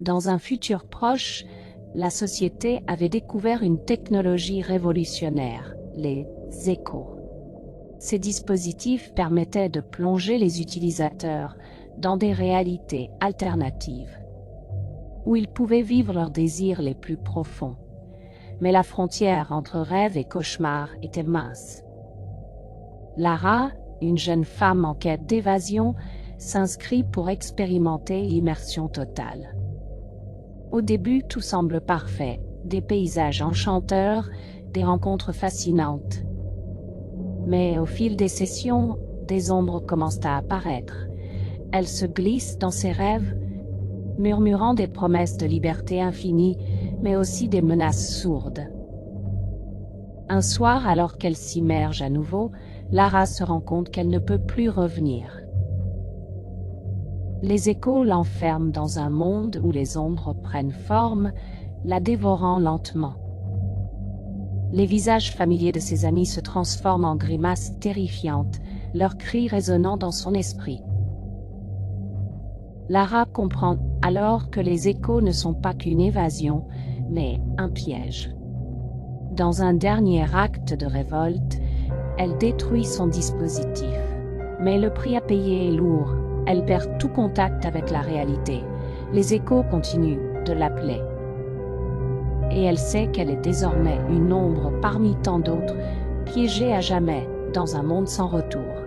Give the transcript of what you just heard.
Dans un futur proche, la société avait découvert une technologie révolutionnaire, les échos. Ces dispositifs permettaient de plonger les utilisateurs dans des réalités alternatives, où ils pouvaient vivre leurs désirs les plus profonds. Mais la frontière entre rêve et cauchemar était mince. Lara, une jeune femme en quête d'évasion, s'inscrit pour expérimenter l'immersion totale. Au début, tout semble parfait, des paysages enchanteurs, des rencontres fascinantes. Mais au fil des sessions, des ombres commencent à apparaître. Elle se glisse dans ses rêves, murmurant des promesses de liberté infinie, mais aussi des menaces sourdes. Un soir, alors qu'elle s'immerge à nouveau, Lara se rend compte qu'elle ne peut plus revenir. Les échos l'enferment dans un monde où les ombres prennent forme, la dévorant lentement. Les visages familiers de ses amis se transforment en grimaces terrifiantes, leurs cris résonnant dans son esprit. Lara comprend alors que les échos ne sont pas qu'une évasion, mais un piège. Dans un dernier acte de révolte, elle détruit son dispositif. Mais le prix à payer est lourd, elle perd tout contact avec la réalité. Les échos continuent de l'appeler. Et elle sait qu'elle est désormais une ombre parmi tant d'autres, piégée à jamais dans un monde sans retour.